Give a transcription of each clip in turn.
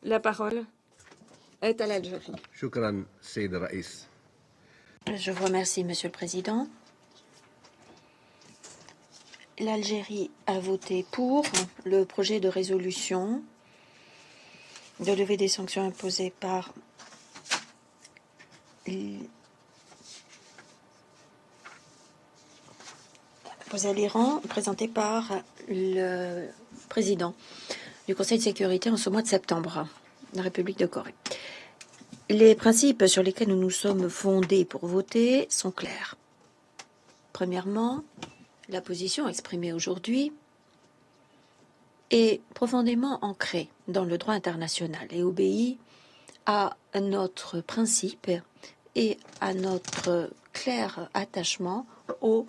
La parole est à l'Algérie. شكرا سيد الرئيس. Je vous remercie, Monsieur le Président. L'Algérie a voté pour le projet de résolution de lever des sanctions imposées par l'Iran, présenté par le président du Conseil de sécurité en ce mois de septembre, la République de Corée. Les principes sur lesquels nous nous sommes fondés pour voter sont clairs. Premièrement, la position exprimée aujourd'hui est profondément ancrée dans le droit international et obéit à notre principe et à notre clair attachement au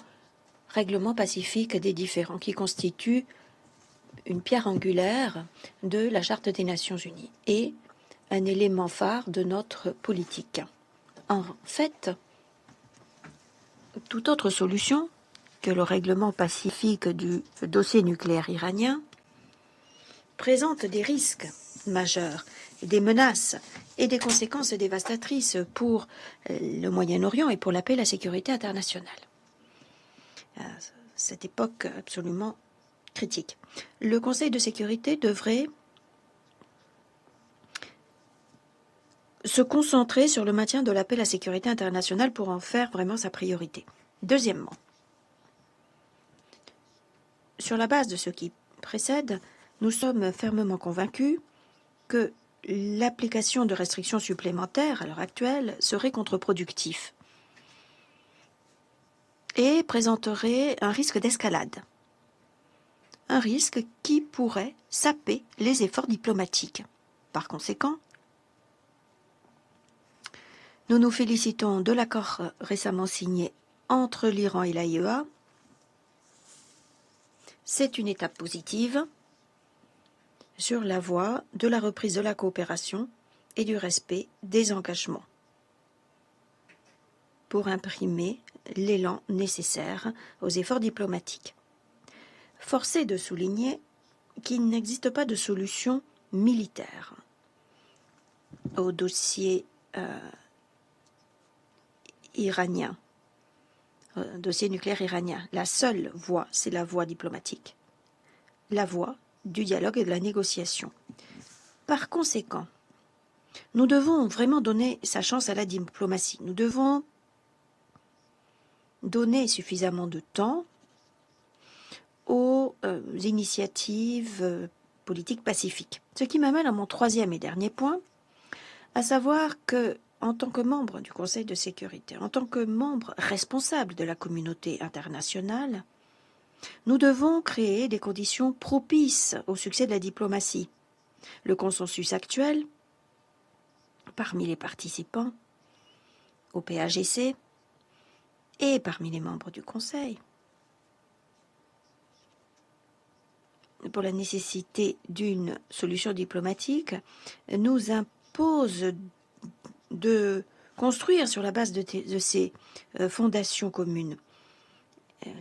règlement pacifique des différends qui constitue une pierre angulaire de la Charte des Nations Unies et un élément phare de notre politique. En fait, toute autre solution que le règlement pacifique du dossier nucléaire iranien présente des risques majeurs, des menaces et des conséquences dévastatrices pour le Moyen-Orient et pour la paix et la sécurité internationale. À cette époque absolument critique. Le Conseil de sécurité devrait se concentrer sur le maintien de la paix et la sécurité internationale pour en faire vraiment sa priorité. Deuxièmement, sur la base de ce qui précède, nous sommes fermement convaincus que l'application de restrictions supplémentaires à l'heure actuelle serait contre-productif et présenterait un risque d'escalade. Un risque qui pourrait saper les efforts diplomatiques. Par conséquent, nous nous félicitons de l'accord récemment signé entre l'Iran et l'AIEA. C'est une étape positive sur la voie de la reprise de la coopération et du respect des engagements pour imprimer l'élan nécessaire aux efforts diplomatiques. Force est de souligner qu'il n'existe pas de solution militaire au dossier iranien, dossier nucléaire iranien. La seule voie, c'est la voie diplomatique, la voie du dialogue et de la négociation. Par conséquent, nous devons vraiment donner sa chance à la diplomatie. Nous devons donner suffisamment de temps aux initiatives politiques pacifiques. Ce qui m'amène à mon troisième et dernier point, à savoir que, en tant que membre du Conseil de sécurité, en tant que membre responsable de la communauté internationale, nous devons créer des conditions propices au succès de la diplomatie. Le consensus actuel, parmi les participants au PAGC et parmi les membres du Conseil, pour la nécessité d'une solution diplomatique, nous impose de construire sur la base de ces fondations communes.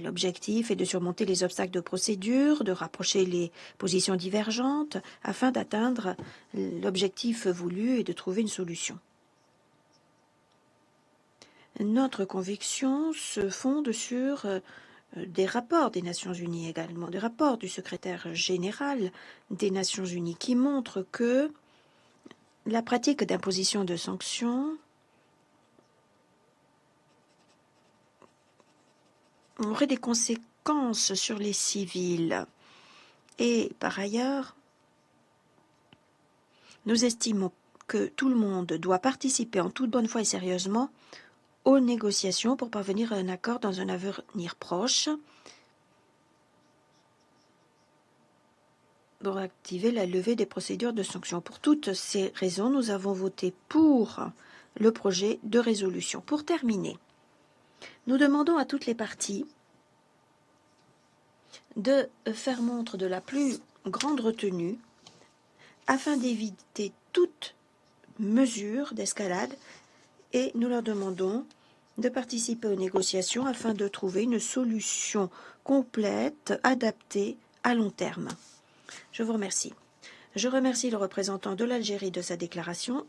L'objectif est de surmonter les obstacles de procédure, de rapprocher les positions divergentes afin d'atteindre l'objectif voulu et de trouver une solution. Notre conviction se fonde sur des rapports des Nations Unies également, des rapports du secrétaire général des Nations Unies qui montrent que la pratique d'imposition de sanctions aurait des conséquences sur les civils. Et par ailleurs, nous estimons que tout le monde doit participer en toute bonne foi et sérieusement aux négociations pour parvenir à un accord dans un avenir proche pour activer la levée des procédures de sanctions. Pour toutes ces raisons, nous avons voté pour le projet de résolution. Pour terminer, nous demandons à toutes les parties de faire montre de la plus grande retenue afin d'éviter toute mesure d'escalade et nous leur demandons de participer aux négociations afin de trouver une solution complète, adaptée à long terme. Je vous remercie. Je remercie le représentant de l'Algérie de sa déclaration.